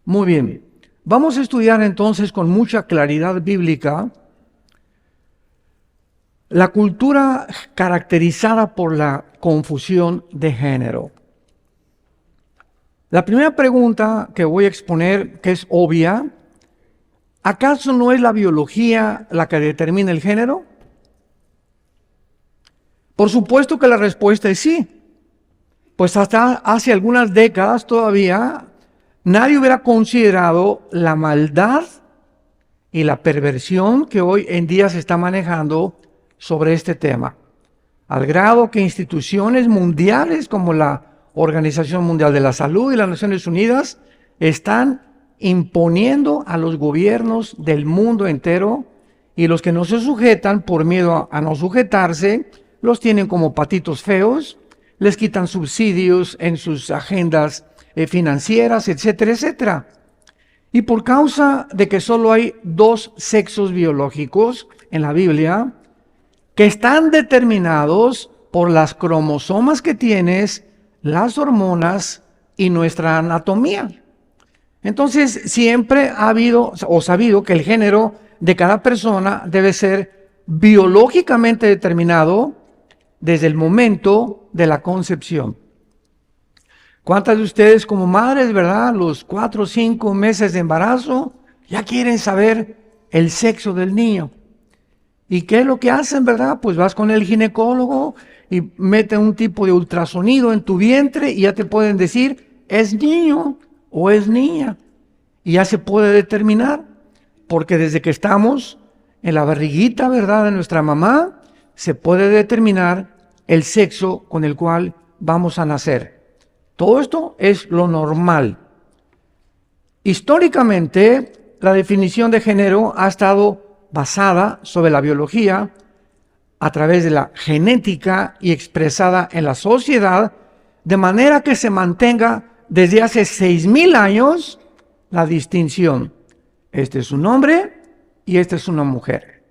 Muy bien. Vamos a estudiar entonces con mucha claridad bíblica la cultura caracterizada por la confusión de género. La primera pregunta que voy a exponer, que es obvia, ¿acaso no es la biología la que determina el género? Por supuesto que la respuesta es sí. Pues hasta hace algunas décadas todavía nadie hubiera considerado la maldad y la perversión que hoy en día se está manejando sobre este tema, al grado que instituciones mundiales como la Organización Mundial de la Salud y las Naciones Unidas están imponiendo a los gobiernos del mundo entero, y los que no se sujetan por miedo a no sujetarse, los tienen como patitos feos, les quitan subsidios en sus agendas financieras, etcétera, etcétera. Y por causa de que solo hay dos sexos biológicos en la Biblia, que están determinados por las cromosomas que tienes, las hormonas y nuestra anatomía. Entonces, siempre ha habido o sabido que el género de cada persona debe ser biológicamente determinado desde el momento de la concepción. ¿Cuántas de ustedes como madres, verdad, los 4 o 5 meses de embarazo, ya quieren saber el sexo del niño? ¿Y qué es lo que hacen, verdad? Pues vas con el ginecólogo y meten un tipo de ultrasonido en tu vientre y ya te pueden decir, ¿es niño o es niña? Y ya se puede determinar, porque desde que estamos en la barriguita, ¿verdad?, de nuestra mamá, se puede determinar el sexo con el cual vamos a nacer. Todo esto es lo normal. Históricamente, la definición de género ha estado basada sobre la biología a través de la genética y expresada en la sociedad, de manera que se mantenga desde hace 6,000 años la distinción. Este es un hombre y esta es una mujer.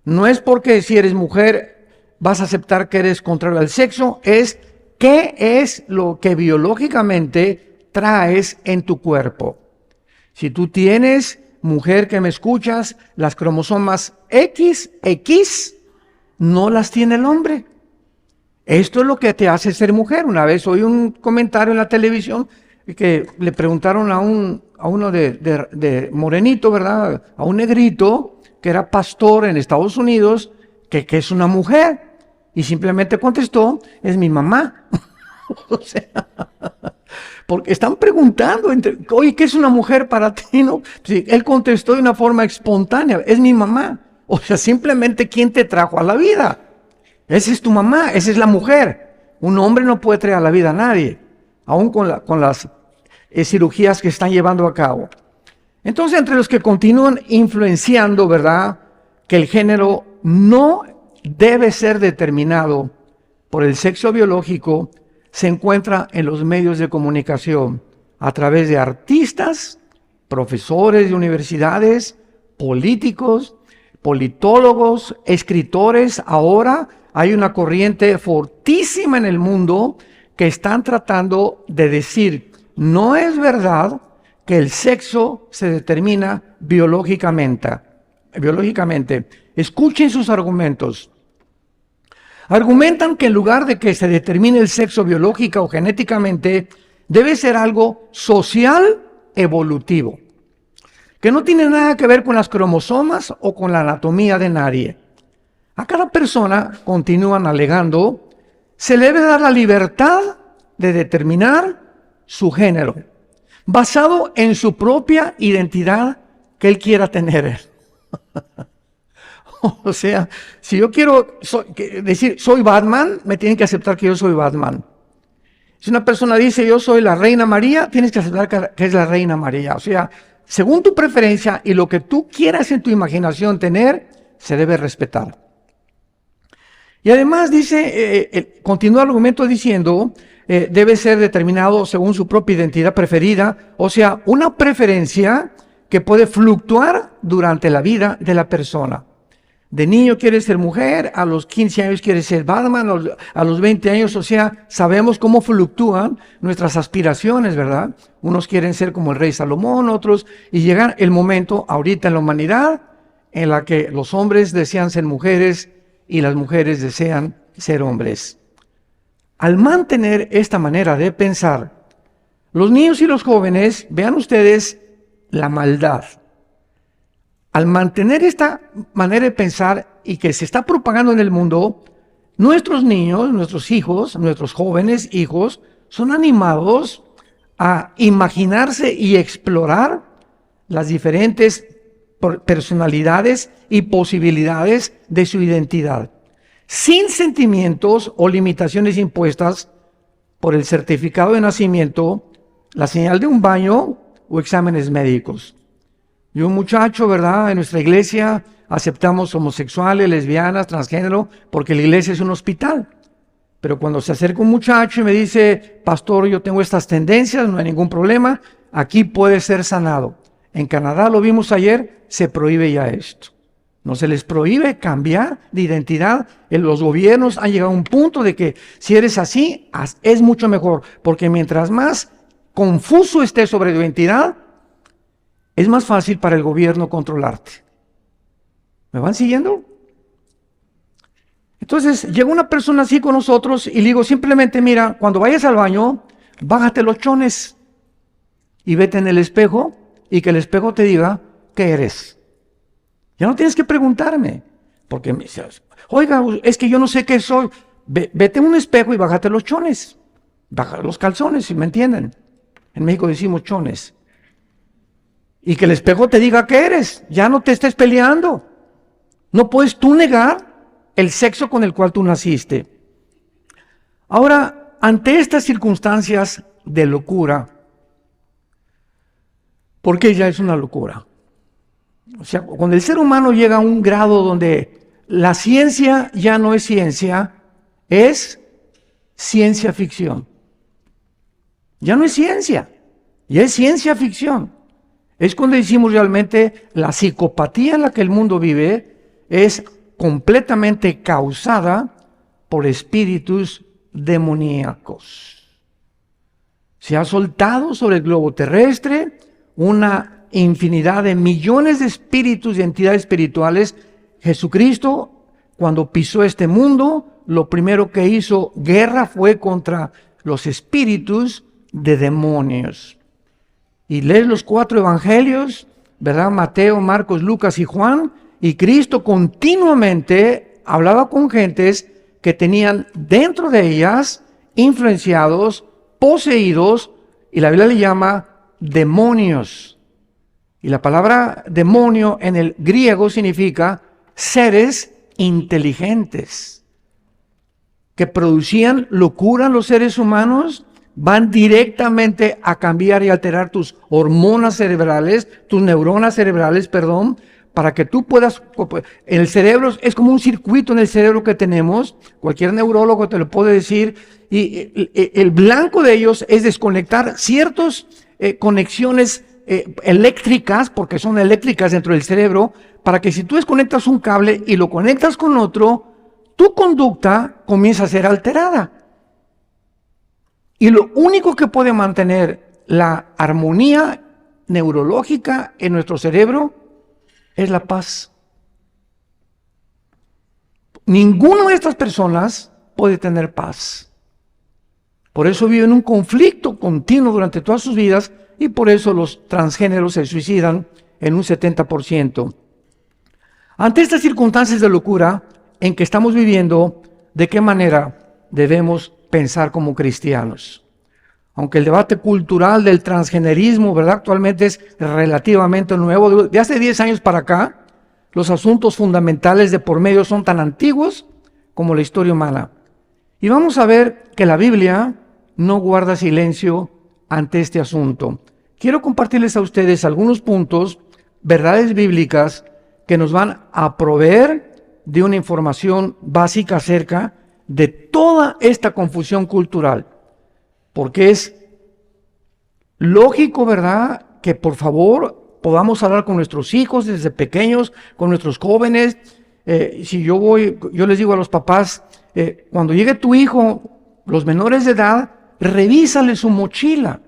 No es porque si eres mujer vas a aceptar que eres contrario al sexo, es qué es lo que biológicamente traes en tu cuerpo. Si tú tienes, mujer que me escuchas, las cromosomas XX, no las tiene el hombre. Esto es lo que te hace ser mujer. Una vez oí un comentario en la televisión que le preguntaron a uno de morenito, ¿verdad?, a un negrito que era pastor en Estados Unidos, que es una mujer. Y simplemente contestó, es mi mamá. O sea, porque están preguntando, oye, ¿qué es una mujer para ti? ¿No? Sí, él contestó de una forma espontánea, es mi mamá. O sea, simplemente, ¿quién te trajo a la vida? Esa es tu mamá, esa es la mujer. Un hombre no puede traer a la vida a nadie, aún con las cirugías que están llevando a cabo. Entonces, entre los que continúan influenciando, ¿verdad?, que el género no debe ser determinado por el sexo biológico, se encuentra en los medios de comunicación, a través de artistas, profesores de universidades, políticos, politólogos, escritores. Ahora hay una corriente fortísima en el mundo que están tratando de decir, no es verdad que el sexo se determina biológicamente. Escuchen sus argumentos. Argumentan que en lugar de que se determine el sexo biológica o genéticamente, debe ser algo social evolutivo, que no tiene nada que ver con las cromosomas o con la anatomía de nadie. A cada persona, continúan alegando, se le debe dar la libertad de determinar su género, basado en su propia identidad que él quiera tener. O sea, si yo quiero decir soy Batman, me tienen que aceptar que yo soy Batman. Si una persona dice yo soy la Reina María, tienes que aceptar que es la Reina María. O sea, según tu preferencia y lo que tú quieras en tu imaginación tener, se debe respetar. Y además dice, continúa el argumento diciendo, debe ser determinado según su propia identidad preferida, o sea, una preferencia que puede fluctuar durante la vida de la persona. De niño quieres ser mujer, a los 15 años quieres ser Batman, a los 20 años, o sea, sabemos cómo fluctúan nuestras aspiraciones, ¿verdad? Unos quieren ser como el rey Salomón, otros, y llega el momento ahorita en la humanidad en la que los hombres desean ser mujeres y las mujeres desean ser hombres. Al mantener esta manera de pensar, los niños y los jóvenes, vean ustedes la maldad. Al mantener esta manera de pensar y que se está propagando en el mundo, nuestros niños, nuestros hijos, nuestros jóvenes hijos, son animados a imaginarse y explorar las diferentes personalidades y posibilidades de su identidad, sin sentimientos o limitaciones impuestas por el certificado de nacimiento, la señal de un baño o exámenes médicos. Y un muchacho, ¿verdad? En nuestra iglesia aceptamos homosexuales, lesbianas, transgénero, porque la iglesia es un hospital. Pero cuando se acerca un muchacho y me dice, pastor, yo tengo estas tendencias, no hay ningún problema, aquí puede ser sanado. En Canadá, lo vimos ayer, se prohíbe ya esto. No se les prohíbe cambiar de identidad. Los gobiernos han llegado a un punto de que si eres así, es mucho mejor, porque mientras más confuso estés sobre tu identidad, es más fácil para el gobierno controlarte. ¿Me van siguiendo? Entonces, llega una persona así con nosotros y le digo simplemente, mira, cuando vayas al baño, bájate los chones y vete en el espejo y que el espejo te diga qué eres. Ya no tienes que preguntarme, porque me dices, oiga, es que yo no sé qué soy. Vete a un espejo y bájate los chones, baja los calzones, si me entienden. En México decimos chones. Y que el espejo te diga qué eres, ya no te estés peleando. No puedes tú negar el sexo con el cual tú naciste. Ahora, ante estas circunstancias de locura, porque ya es una locura. O sea, cuando el ser humano llega a un grado donde la ciencia ya no es ciencia, es ciencia ficción. Ya no es ciencia, ya es ciencia ficción. Es cuando decimos realmente la psicopatía en la que el mundo vive es completamente causada por espíritus demoníacos. Se ha soltado sobre el globo terrestre una infinidad de millones de espíritus y entidades espirituales. Jesucristo, cuando pisó este mundo, lo primero que hizo guerra fue contra los espíritus de demonios. Y lees los 4 evangelios, ¿verdad? Mateo, Marcos, Lucas y Juan, y Cristo continuamente hablaba con gentes que tenían dentro de ellas influenciados, poseídos, y la Biblia le llama demonios. Y la palabra demonio en el griego significa seres inteligentes, que producían locura en los seres humanos, van directamente a cambiar y alterar tus hormonas cerebrales, tus neuronas cerebrales, para que tú puedas, en el cerebro es como un circuito en el cerebro que tenemos, cualquier neurólogo te lo puede decir, y el blanco de ellos es desconectar ciertas conexiones eléctricas, porque son eléctricas dentro del cerebro, para que si tú desconectas un cable y lo conectas con otro, tu conducta comienza a ser alterada. Y lo único que puede mantener la armonía neurológica en nuestro cerebro es la paz. Ninguna de estas personas puede tener paz. Por eso viven un conflicto continuo durante todas sus vidas y por eso los transgéneros se suicidan en un 70%. Ante estas circunstancias de locura en que estamos viviendo, ¿de qué manera debemos pensar como cristianos? Aunque el debate cultural del transgenerismo, ¿verdad?, actualmente es relativamente nuevo, de hace 10 años para acá, los asuntos fundamentales de por medio son tan antiguos como la historia humana. Y vamos a ver que la Biblia no guarda silencio ante este asunto. Quiero compartirles a ustedes algunos puntos, verdades bíblicas, que nos van a proveer de una información básica acerca de toda esta confusión cultural. Porque es lógico, ¿verdad?, que por favor podamos hablar con nuestros hijos desde pequeños, con nuestros jóvenes, Si yo les digo a los papás, cuando llegue tu hijo, los menores de edad, revísale su mochila,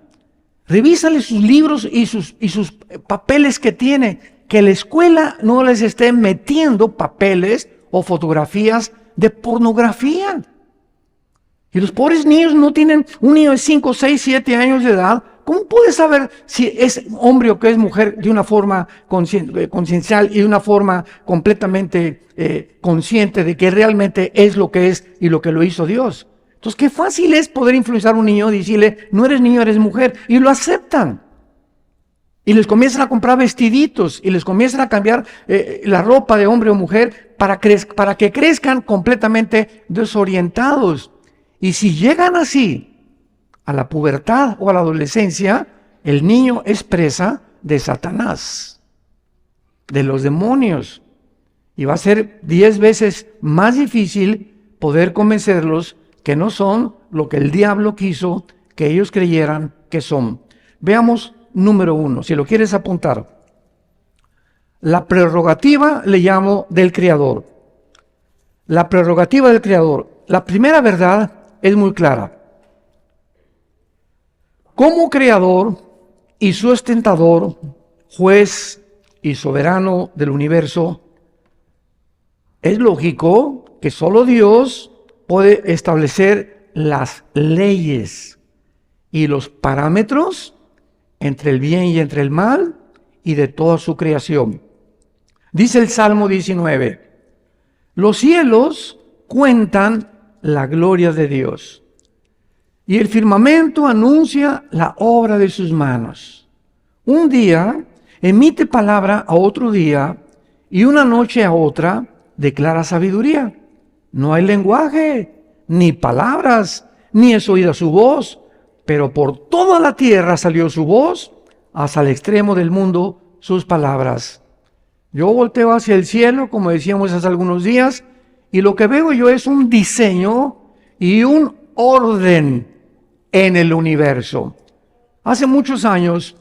revísale sus libros y sus papeles que tiene, que la escuela no les esté metiendo papeles o fotografías de pornografía. Y los pobres niños no tienen, un niño de 5, 6, 7 años de edad, ¿cómo puede saber si es hombre o que es mujer de una forma conciencial y de una forma completamente consciente de que realmente es lo que es y lo que lo hizo Dios? Entonces, qué fácil es poder influenciar a un niño y decirle, no eres niño, eres mujer, y lo aceptan. Y les comienzan a comprar vestiditos y les comienzan a cambiar la ropa de hombre o mujer para que crezcan completamente desorientados. Y si llegan así a la pubertad o a la adolescencia, el niño es presa de Satanás, de los demonios. Y va a ser 10 veces más difícil poder convencerlos que no son lo que el diablo quiso que ellos creyeran que son. Veamos número 1, si lo quieres apuntar. La prerrogativa le llamo del Creador. La prerrogativa del Creador. La primera verdad es muy clara. Como Creador y sustentador, juez y soberano del universo, es lógico que solo Dios puede establecer las leyes y los parámetros entre el bien y entre el mal y de toda su creación. Dice el Salmo 19, los cielos cuentan la gloria de Dios, y el firmamento anuncia la obra de sus manos. Un día emite palabra a otro día, y una noche a otra declara sabiduría. No hay lenguaje, ni palabras, ni es oída su voz, pero por toda la tierra salió su voz, hasta el extremo del mundo sus palabras. Yo volteo hacia el cielo, como decíamos hace algunos días, y lo que veo yo es un diseño y un orden en el universo. Hace muchos años,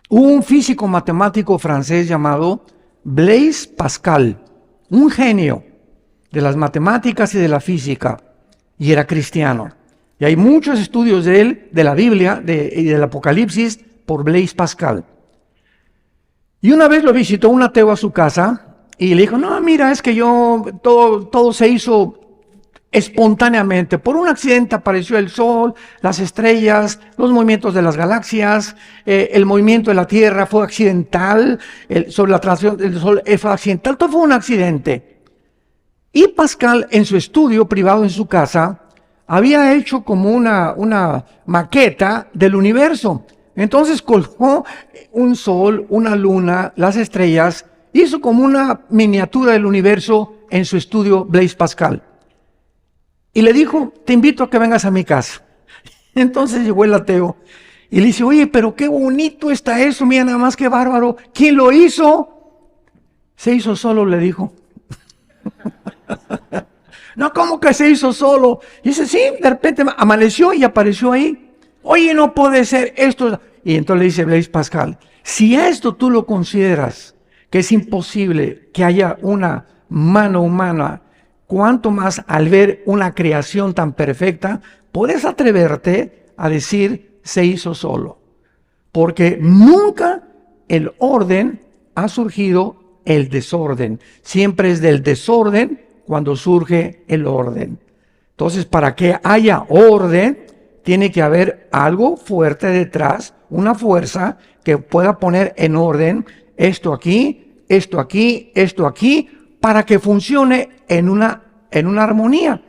hubo un físico matemático francés llamado Blaise Pascal, un genio de las matemáticas y de la física, y era cristiano. Y hay muchos estudios de él, de la Biblia y del Apocalipsis, por Blaise Pascal. Y una vez lo visitó un ateo a su casa y le dijo, no, mira, es que todo se hizo espontáneamente. Por un accidente apareció el sol, las estrellas, los movimientos de las galaxias, el movimiento de la Tierra fue accidental, sobre la transición del sol fue accidental, todo fue un accidente. Y Pascal, en su estudio privado en su casa, había hecho como una maqueta del universo. Entonces colgó un sol, una luna, las estrellas, hizo como una miniatura del universo en su estudio Blaise Pascal. Y le dijo, te invito a que vengas a mi casa. Entonces llegó el ateo y le dice, oye, pero qué bonito está eso, mira nada más qué bárbaro. ¿Quién lo hizo? Se hizo solo, le dijo. No, ¿cómo que se hizo solo? Y dice, sí, de repente amaneció y apareció ahí. Oye, no puede ser esto. Y entonces le dice Blaise Pascal, si esto tú lo consideras que es imposible que haya una mano humana, cuánto más al ver una creación tan perfecta, puedes atreverte a decir se hizo solo. Porque nunca el orden ha surgido el desorden. Siempre es del desorden cuando surge el orden. Entonces, para que haya orden, tiene que haber algo fuerte detrás, una fuerza que pueda poner en orden esto aquí, esto aquí, esto aquí, para que funcione en una armonía.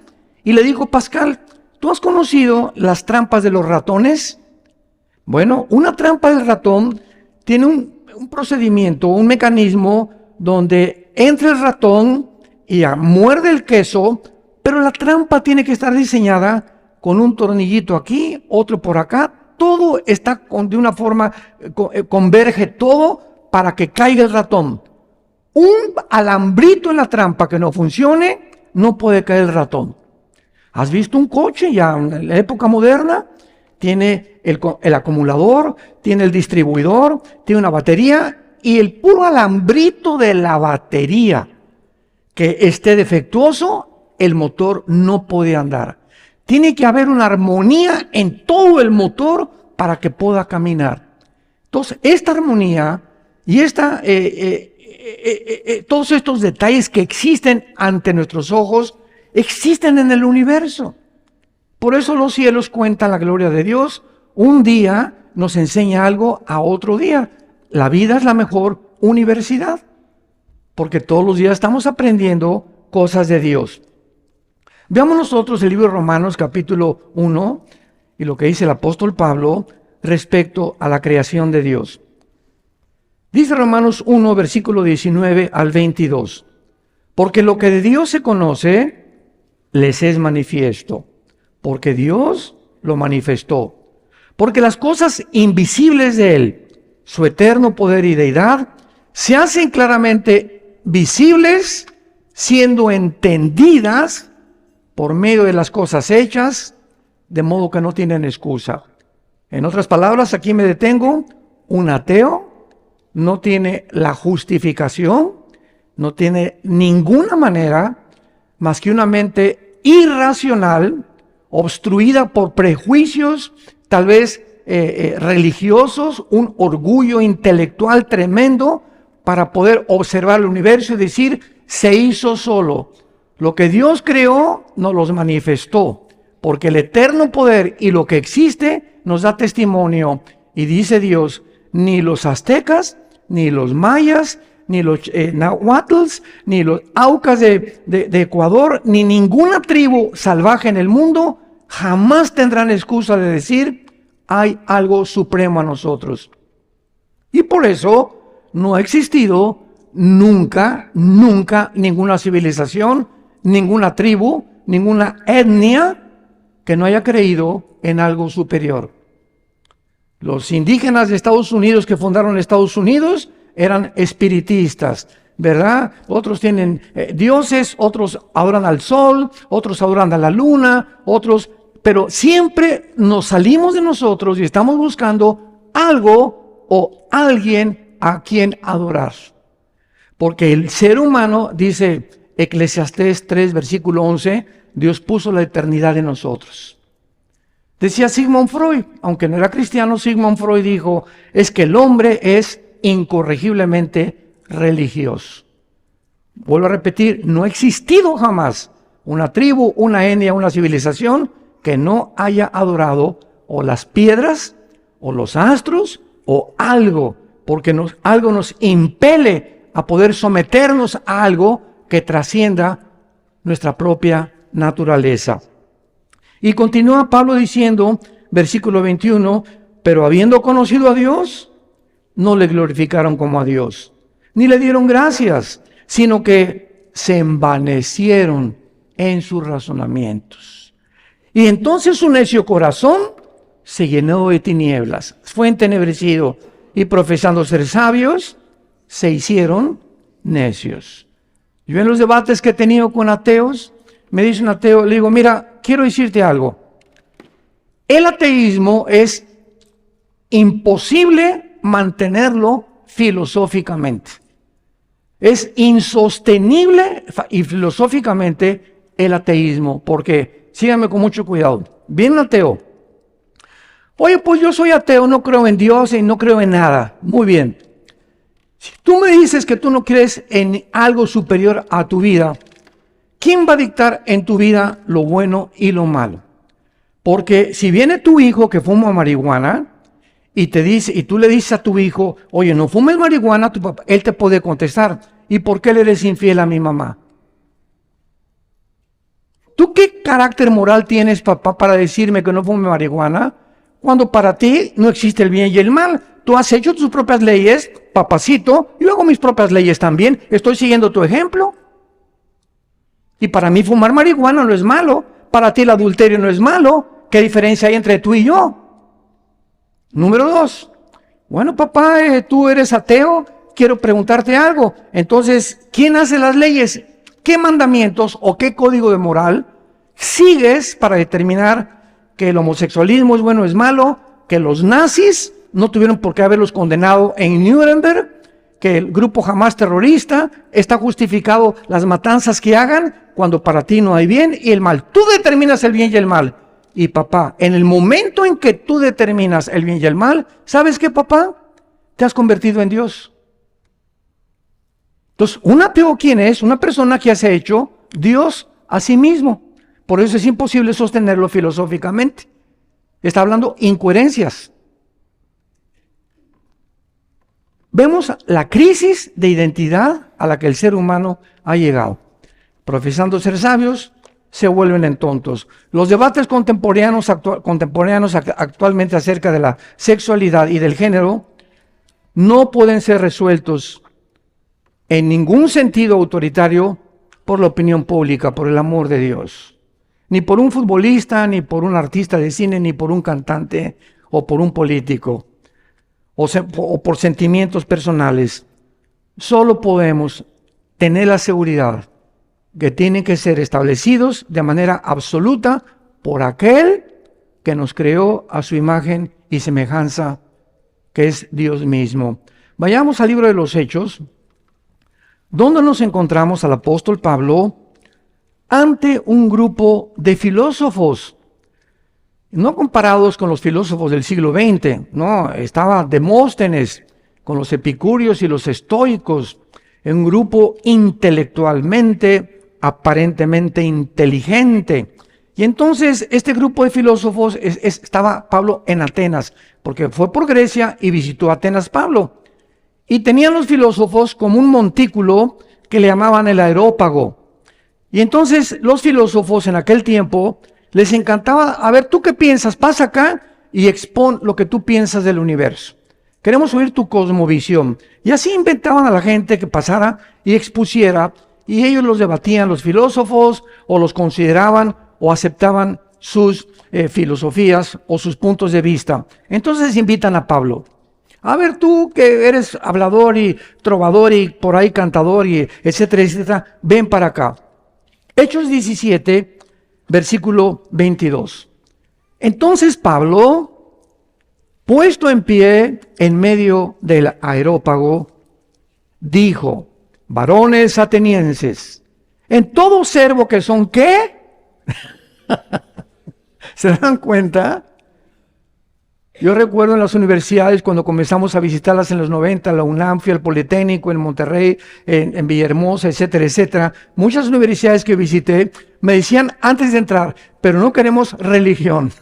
Y le dijo Pascal, ¿tú has conocido las trampas de los ratones? Bueno, una trampa del ratón tiene un procedimiento, un mecanismo donde entra el ratón y muerde el queso, pero la trampa tiene que estar diseñada con un tornillito aquí, otro por acá, todo está de una forma, converge todo para que caiga el ratón. Un alambrito en la trampa que no funcione, no puede caer el ratón. ¿Has visto un coche ya en la época moderna? Tiene el acumulador, tiene el distribuidor, tiene una batería y el puro alambrito de la batería que esté defectuoso, el motor no puede andar. Tiene que haber una armonía en todo el motor para que pueda caminar. Entonces, esta armonía y todos estos detalles que existen ante nuestros ojos, existen en el universo. Por eso los cielos cuentan la gloria de Dios. Un día nos enseña algo a otro día. La vida es la mejor universidad, porque todos los días estamos aprendiendo cosas de Dios. Veamos nosotros el libro de Romanos capítulo 1 y lo que dice el apóstol Pablo respecto a la creación de Dios. Dice Romanos 1, versículo 19 al 22. Porque lo que de Dios se conoce, les es manifiesto, porque Dios lo manifestó. Porque las cosas invisibles de Él, su eterno poder y deidad, se hacen claramente visibles, siendo entendidas por medio de las cosas hechas, de modo que no tienen excusa. En otras palabras, aquí me detengo. Un ateo no tiene la justificación, no tiene ninguna manera más que una mente irracional, obstruida por prejuicios, tal vez religiosos, un orgullo intelectual tremendo para poder observar el universo y decir, se hizo solo. Lo que Dios creó nos los manifestó, porque el eterno poder y lo que existe nos da testimonio. Y dice Dios, ni los aztecas, ni los mayas, ni los nahuatls, ni los aucas de Ecuador, ni ninguna tribu salvaje en el mundo jamás tendrán excusa de decir, hay algo supremo a nosotros. Y por eso no ha existido nunca ninguna civilización, ninguna tribu, ninguna etnia que no haya creído en algo superior. Los indígenas de Estados Unidos que fundaron Estados Unidos eran espiritistas, ¿verdad? Otros tienen dioses, otros adoran al sol, otros adoran a la luna, pero siempre nos salimos de nosotros y estamos buscando algo o alguien a quien adorar. Porque el ser humano, dice Eclesiastés 3, versículo 11, Dios puso la eternidad en nosotros. Decía Sigmund Freud, aunque no era cristiano, Sigmund Freud dijo, es que el hombre es incorregiblemente religioso. Vuelvo a repetir, no ha existido jamás una tribu, una etnia, una civilización que no haya adorado o las piedras, o los astros, o algo, porque algo nos impele a poder someternos a algo que trascienda nuestra propia naturaleza. Y continúa Pablo diciendo, versículo 21, pero habiendo conocido a Dios, no le glorificaron como a Dios, ni le dieron gracias, sino que se envanecieron en sus razonamientos. Y entonces su necio corazón se llenó de tinieblas, fue entenebrecido, y profesando ser sabios, se hicieron necios. Yo en los debates que he tenido con ateos, me dice un ateo, le digo, mira, quiero decirte algo. El ateísmo es imposible mantenerlo filosóficamente. Es insostenible y filosóficamente el ateísmo, porque, síganme con mucho cuidado, viene un ateo. Oye, pues yo soy ateo, no creo en Dios y no creo en nada. Muy bien. Si tú me dices que tú no crees en algo superior a tu vida, ¿quién va a dictar en tu vida lo bueno y lo malo? Porque si viene tu hijo que fuma marihuana y te dice, y tú le dices a tu hijo, oye, no fumes marihuana, tu papá, él te puede contestar, ¿y por qué le eres infiel a mi mamá? ¿Tú qué carácter moral tienes, papá, para decirme que no fume marihuana? Cuando para ti no existe el bien y el mal. Tú has hecho tus propias leyes, papacito, yo hago mis propias leyes también, estoy siguiendo tu ejemplo. Y para mí fumar marihuana no es malo, para ti el adulterio no es malo. ¿Qué diferencia hay entre tú y yo? Número 2. Bueno, papá, tú eres ateo, quiero preguntarte algo. Entonces, ¿quién hace las leyes? ¿Qué mandamientos o qué código de moral sigues para determinar que el homosexualismo es bueno o es malo, que los nazis no tuvieron por qué haberlos condenado en Nuremberg, que el grupo Hamás terrorista está justificado las matanzas que hagan cuando para ti no hay bien y el mal. Tú determinas el bien y el mal. Y papá, en el momento en que tú determinas el bien y el mal, ¿sabes qué, papá? Te has convertido en Dios. Entonces, un ateo, ¿quién es? Una persona que se ha hecho Dios a sí mismo. Por eso es imposible sostenerlo filosóficamente. Está hablando incoherencias. Vemos la crisis de identidad a la que el ser humano ha llegado. Profesando ser sabios, se vuelven en tontos. Los debates contemporáneos actualmente acerca de la sexualidad y del género no pueden ser resueltos en ningún sentido autoritario por la opinión pública, por el amor de Dios. Ni por un futbolista, ni por un artista de cine, ni por un cantante o por un político, o por sentimientos personales. Solo podemos tener la seguridad que tienen que ser establecidos de manera absoluta por aquel que nos creó a su imagen y semejanza, que es Dios mismo. Vayamos al libro de los Hechos, donde nos encontramos al apóstol Pablo ante un grupo de filósofos, no comparados con los filósofos del siglo XX, no, estaba Demóstenes con los epicúreos y los estoicos, un grupo intelectualmente, aparentemente inteligente. Y entonces este grupo de filósofos estaba Pablo en Atenas, porque fue por Grecia y visitó Atenas Pablo. Y tenían los filósofos como un montículo que le llamaban el Areópago. Y entonces los filósofos en aquel tiempo les encantaba, a ver, ¿tú qué piensas? Pasa acá y expon lo que tú piensas del universo. Queremos oír tu cosmovisión. Y así inventaban a la gente que pasara y expusiera, y ellos los debatían, los filósofos, o los consideraban o aceptaban sus filosofías o sus puntos de vista. Entonces invitan a Pablo. A ver, tú que eres hablador y trovador y por ahí cantador y etcétera, etcétera, ven para acá. Hechos 17, versículo 22. Entonces Pablo, puesto en pie en medio del Areópago, dijo: varones atenienses, en todo servo que son, ¿qué? ¿Se dan cuenta? Yo recuerdo en las universidades, cuando comenzamos a visitarlas en los 90, la UNAM, fui al Politécnico, en Monterrey, en Villahermosa, etcétera, etcétera. Muchas universidades que visité me decían antes de entrar, pero no queremos religión.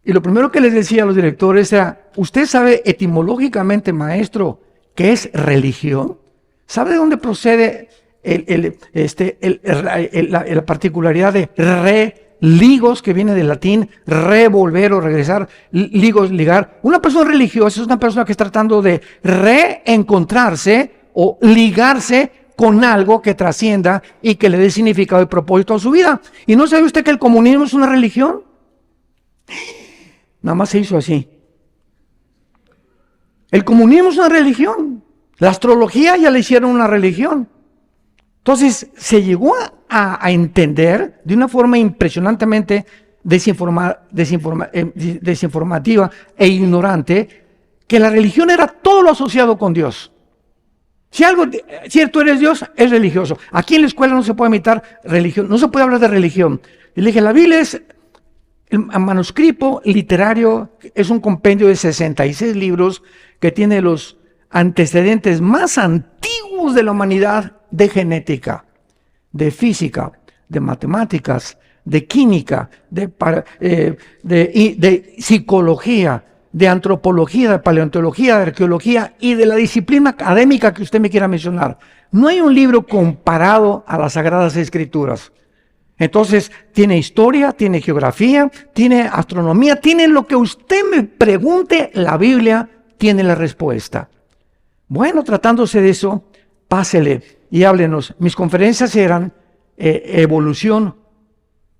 Y lo primero que les decía a los directores era: ¿usted sabe etimológicamente, maestro, qué es religión? ¿Sabe de dónde procede la particularidad de ligos, que viene del latín revolver o regresar, ligos, ligar? Una persona religiosa es una persona que está tratando de reencontrarse o ligarse con algo que trascienda y que le dé significado y propósito a su vida. ¿Y no sabe usted que el comunismo es una religión? Nada más se hizo así. El comunismo es una religión. La astrología ya le hicieron una religión. Entonces se llegó a entender de una forma impresionantemente desinformativa e ignorante que la religión era todo lo asociado con Dios. Si tú eres Dios, es religioso. Aquí en la escuela no se puede imitar religión, no se puede hablar de religión. Y le dije, la Biblia es el manuscrito literario, es un compendio de 66 libros que tiene los antecedentes más antiguos de la humanidad, de genética, de física, de matemáticas, de química, de psicología, de antropología, de paleontología, de arqueología y de la disciplina académica que usted me quiera mencionar. No hay un libro comparado a las Sagradas Escrituras. Entonces, tiene historia, tiene geografía, tiene astronomía, tiene lo que usted me pregunte, la Biblia tiene la respuesta. Bueno, tratándose de eso, pásele y háblenos. Mis conferencias eran evolución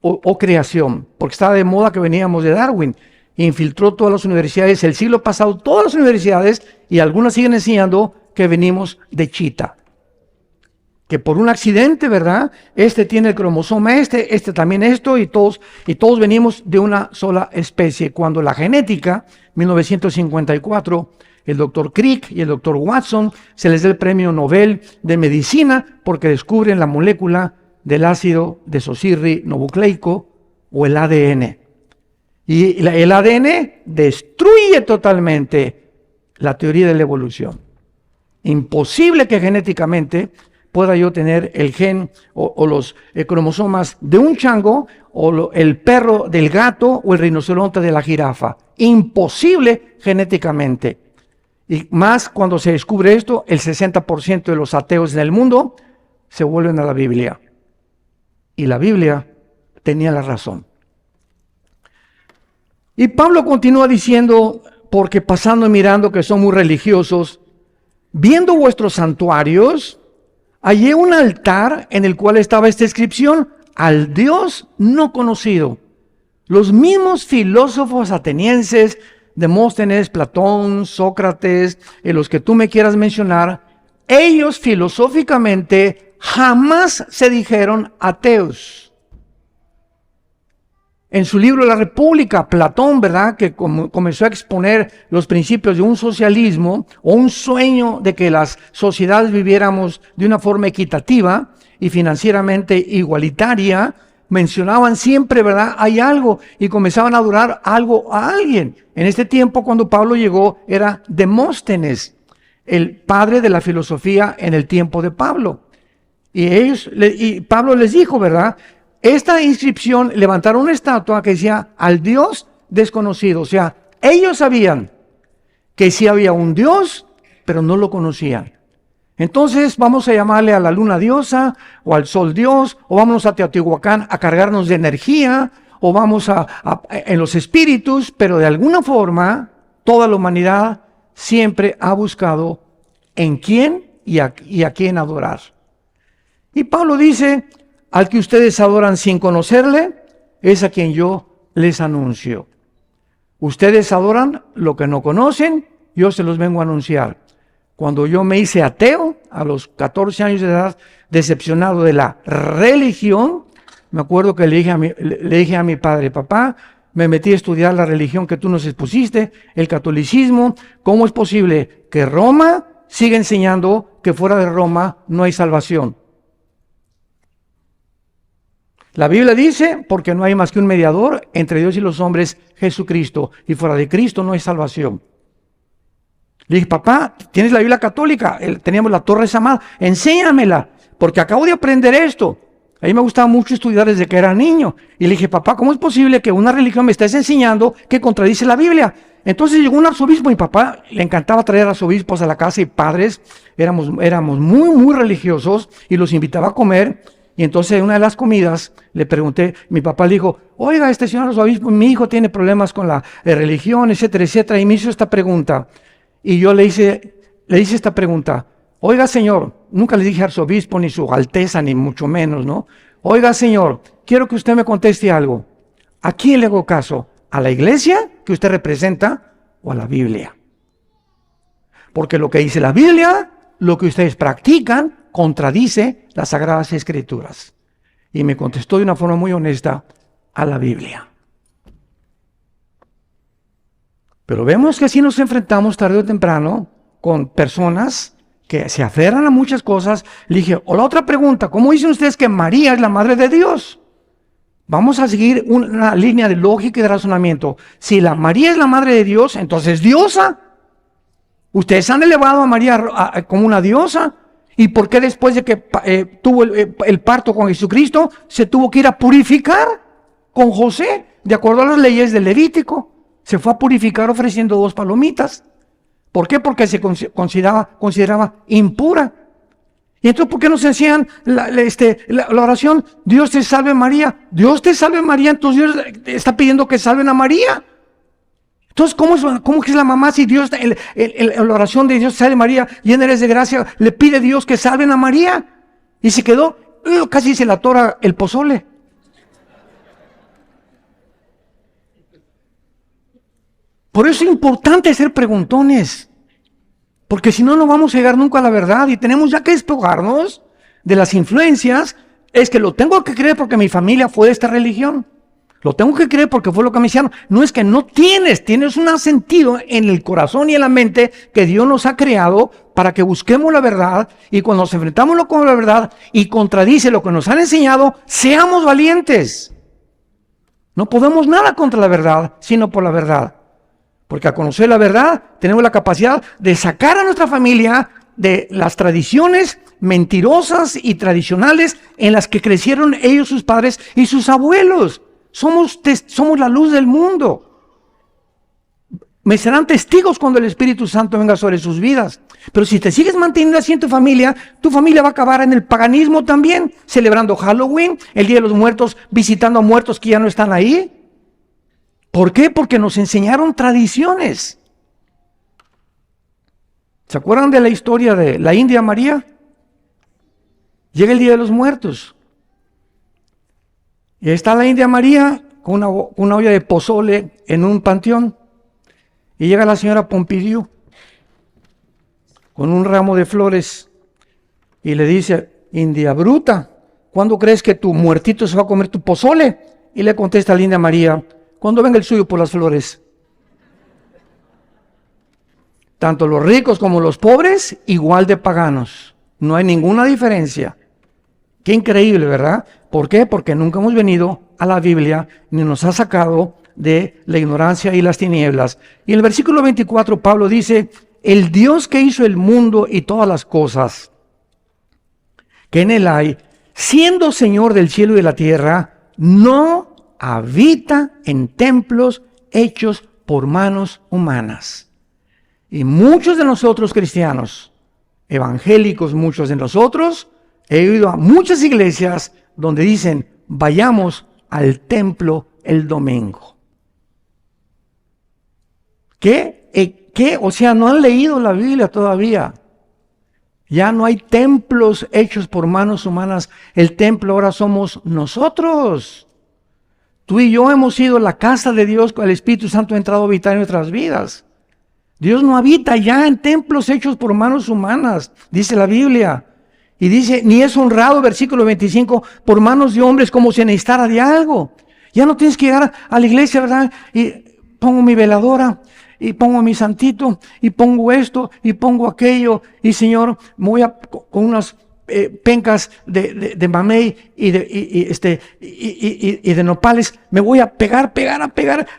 o creación, porque estaba de moda que veníamos de Darwin. Infiltró todas las universidades, el siglo pasado, todas las universidades, y algunas siguen enseñando que venimos de chita. Que por un accidente, ¿verdad? Este tiene el cromosoma este también esto, y todos venimos de una sola especie. Cuando la genética, 1954, el doctor Crick y el doctor Watson, se les da el premio Nobel de Medicina porque descubren la molécula del ácido desoxirribonucleico o el ADN. Y el ADN destruye totalmente la teoría de la evolución. Imposible que genéticamente pueda yo tener el gen o los cromosomas de un chango o el perro del gato o el rinoceronte de la jirafa. Imposible genéticamente. Y más cuando se descubre esto, el 60% de los ateos en el mundo se vuelven a la Biblia. Y la Biblia tenía la razón. Y Pablo continúa diciendo, porque pasando y mirando que son muy religiosos, viendo vuestros santuarios, hallé un altar en el cual estaba esta inscripción: al Dios no conocido. Los mismos filósofos atenienses, Demóstenes, Platón, Sócrates, los que tú me quieras mencionar, ellos filosóficamente jamás se dijeron ateos. En su libro La República, Platón, ¿verdad?, que comenzó a exponer los principios de un socialismo o un sueño de que las sociedades viviéramos de una forma equitativa y financieramente igualitaria, mencionaban siempre, ¿verdad?, hay algo, y comenzaban a adorar algo a alguien. En este tiempo, cuando Pablo llegó, era Demóstenes, el padre de la filosofía en el tiempo de Pablo. Y Pablo les dijo, ¿verdad?, esta inscripción, levantaron una estatua que decía al Dios desconocido. O sea, ellos sabían que sí había un Dios, pero no lo conocían. Entonces vamos a llamarle a la luna diosa, o al sol dios, o vamos a Teotihuacán a cargarnos de energía, o vamos en los espíritus, pero de alguna forma toda la humanidad siempre ha buscado en quién y a quién adorar. Y Pablo dice: al que ustedes adoran sin conocerle, es a quien yo les anuncio. Ustedes adoran lo que no conocen, yo se los vengo a anunciar. Cuando yo me hice ateo, a los 14 años de edad, decepcionado de la religión, me acuerdo que le dije a mi padre: papá, me metí a estudiar la religión que tú nos expusiste, el catolicismo. ¿Cómo es posible que Roma siga enseñando que fuera de Roma no hay salvación? La Biblia dice, porque no hay más que un mediador entre Dios y los hombres, Jesucristo, y fuera de Cristo no hay salvación. Le dije: papá, ¿tienes la Biblia católica? Teníamos la Torre Samad, enséñamela, porque acabo de aprender esto. A mí me gustaba mucho estudiar desde que era niño. Y le dije: papá, ¿cómo es posible que una religión me estés enseñando que contradice la Biblia? Entonces llegó un arzobispo, mi papá le encantaba traer arzobispos a la casa y padres, éramos muy, muy religiosos, y los invitaba a comer. Y entonces en una de las comidas le pregunté, mi papá le dijo: oiga, señor arzobispo, mi hijo tiene problemas con la religión, etcétera, etcétera, y me hizo esta pregunta. Y yo le hice esta pregunta: oiga, señor, nunca le dije arzobispo, ni su alteza, ni mucho menos, ¿no? Oiga, señor, quiero que usted me conteste algo. ¿A quién le hago caso? ¿A la iglesia que usted representa o a la Biblia? Porque lo que dice la Biblia, lo que ustedes practican, contradice las Sagradas Escrituras. Y me contestó de una forma muy honesta: a la Biblia. Pero vemos que así nos enfrentamos tarde o temprano con personas que se aferran a muchas cosas. Le dije: o la otra pregunta, ¿cómo dicen ustedes que María es la madre de Dios? Vamos a seguir una línea de lógica y de razonamiento. Si la María es la madre de Dios, entonces diosa. Ustedes han elevado a María como una diosa. ¿Y por qué después de que tuvo el parto con Jesucristo, se tuvo que ir a purificar con José? De acuerdo a las leyes del Levítico, se fue a purificar ofreciendo 2 palomitas. ¿Por qué? Porque se consideraba impura. Y entonces, ¿por qué nos enseñan la oración? Dios te salve María. Dios te salve María, entonces Dios está pidiendo que salven a María. Entonces, ¿cómo que es la mamá si Dios, la oración de Dios salve María, llena eres de gracia, le pide a Dios que salven a María? Y se quedó, casi se le atora el pozole. Por eso es importante ser preguntones, porque si no, no vamos a llegar nunca a la verdad, y tenemos ya que despojarnos de las influencias. Es que lo tengo que creer porque mi familia fue de esta religión. Lo tengo que creer porque fue lo que me hicieron. No es que no tienes un sentido en el corazón y en la mente que Dios nos ha creado para que busquemos la verdad, y cuando nos enfrentamos con la verdad y contradice lo que nos han enseñado, seamos valientes. No podemos nada contra la verdad, sino por la verdad. Porque al conocer la verdad, tenemos la capacidad de sacar a nuestra familia de las tradiciones mentirosas y tradicionales en las que crecieron ellos, sus padres y sus abuelos. Somos la luz del mundo. Me serán testigos cuando el Espíritu Santo venga sobre sus vidas. Pero si te sigues manteniendo así en tu familia va a acabar en el paganismo también, celebrando Halloween, el Día de los Muertos, visitando a muertos que ya no están ahí. ¿Por qué? Porque nos enseñaron tradiciones. ¿Se acuerdan de la historia de la India María? Llega el Día de los Muertos. Y está la India María con una olla de pozole en un panteón. Y llega la señora Pompidou con un ramo de flores y le dice: India bruta, ¿cuándo crees que tu muertito se va a comer tu pozole? Y le contesta a la India María: cuando venga el suyo por las flores. Tanto los ricos como los pobres, igual de paganos. No hay ninguna diferencia. Qué increíble, ¿verdad? ¿Por qué? Porque nunca hemos venido a la Biblia ni nos ha sacado de la ignorancia y las tinieblas. Y en el versículo 24 Pablo dice: el Dios que hizo el mundo y todas las cosas que en él hay, siendo Señor del cielo y de la tierra, no habita en templos hechos por manos humanas. Y muchos de nosotros cristianos, evangélicos, muchos de nosotros, he ido a muchas iglesias donde dicen: vayamos al templo el domingo. ¿Qué? O sea, no han leído la Biblia todavía. Ya no hay templos hechos por manos humanas. El templo ahora somos nosotros. Tú y yo hemos sido la casa de Dios, con el Espíritu Santo ha entrado a habitar en nuestras vidas. Dios no habita ya en templos hechos por manos humanas, dice la Biblia. Y dice: ni es honrado, versículo 25, por manos de hombres como si necesitara de algo. Ya no tienes que llegar a la iglesia, ¿verdad? Y pongo mi veladora, y pongo mi santito, y pongo esto, y pongo aquello. Y Señor, me voy con unas pencas de mamey y de nopales, me voy a pegar,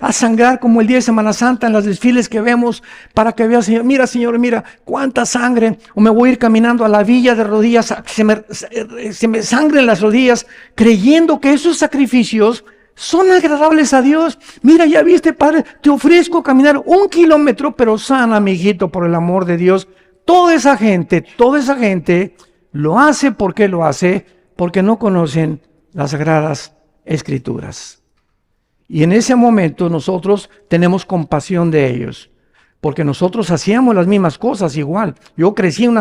a sangrar como el día de Semana Santa en los desfiles que vemos, para que veas: Señor, mira cuánta sangre. O me voy a ir caminando a la villa de rodillas, se me sangren las rodillas, creyendo que esos sacrificios son agradables a Dios. Mira, ya viste, Padre, te ofrezco caminar 1 kilómetro, pero sana, mi hijito, por el amor de Dios. Toda esa gente lo hace. ¿Por qué lo hace? Porque no conocen las Sagradas Escrituras. Y en ese momento nosotros tenemos compasión de ellos, porque nosotros hacíamos las mismas cosas igual. Yo crecí en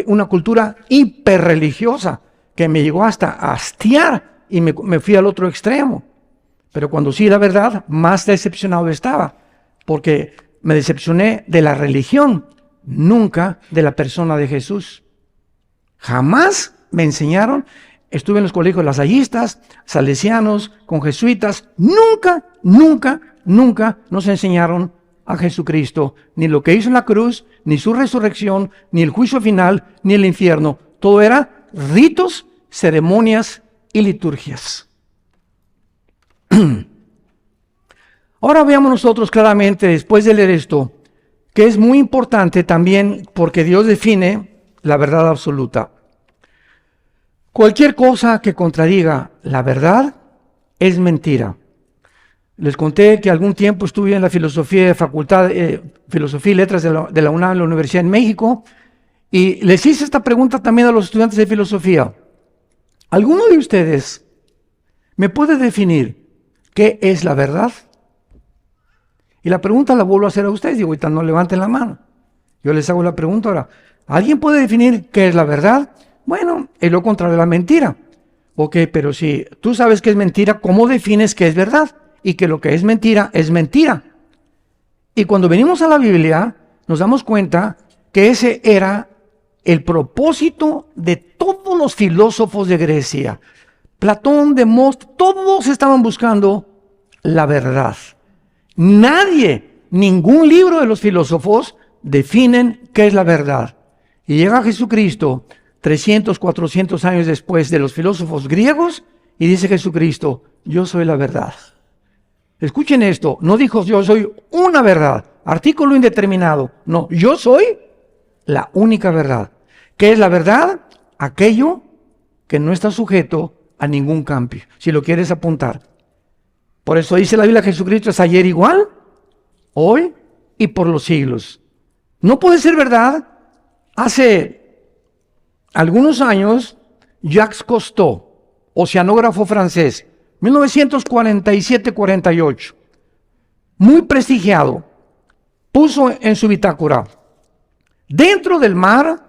una cultura hiperreligiosa que me llegó hasta a hastiar, y me fui al otro extremo. Pero cuando sí, la verdad, más decepcionado estaba, porque me decepcioné de la religión, nunca de la persona de Jesús. Jamás me enseñaron. Estuve en los colegios lasallistas, salesianos, con jesuitas. Nunca nos enseñaron a Jesucristo, ni lo que hizo en la cruz, ni su resurrección, ni el juicio final, ni el infierno. Todo era ritos, ceremonias y liturgias. Ahora veamos nosotros claramente, después de leer esto, que es muy importante también, porque Dios define la verdad absoluta. Cualquier cosa que contradiga la verdad es mentira. Les conté que algún tiempo estuve en la filosofía Filosofía y Letras de la UNAM, en la Universidad en México, y les hice esta pregunta también a los estudiantes de filosofía. ¿Alguno de ustedes me puede definir qué es la verdad? Y la pregunta la vuelvo a hacer a ustedes. Digo, ahorita no levanten la mano. Yo les hago la pregunta ahora. ¿Alguien puede definir qué es la verdad? Bueno, es lo contrario de la mentira. Ok, pero si tú sabes que es mentira, ¿cómo defines qué es verdad? Y que lo que es mentira es mentira. Y cuando venimos a la Biblia, nos damos cuenta que ese era el propósito de todos los filósofos de Grecia. Platón, Demóstenes, todos estaban buscando la verdad. Nadie, ningún libro de los filósofos definen qué es la verdad. Y llega Jesucristo 300, 400 años después de los filósofos griegos y dice Jesucristo, yo soy la verdad. Escuchen esto, no dijo yo soy una verdad, artículo indeterminado. No, yo soy la única verdad. ¿Qué es la verdad? Aquello que no está sujeto a ningún cambio, si lo quieres apuntar. Por eso dice la Biblia, Jesucristo es ayer igual, hoy y por los siglos. No puede ser verdad. Hace algunos años, Jacques Cousteau, oceanógrafo francés, 1947-48, muy prestigiado, puso en su bitácora, dentro del mar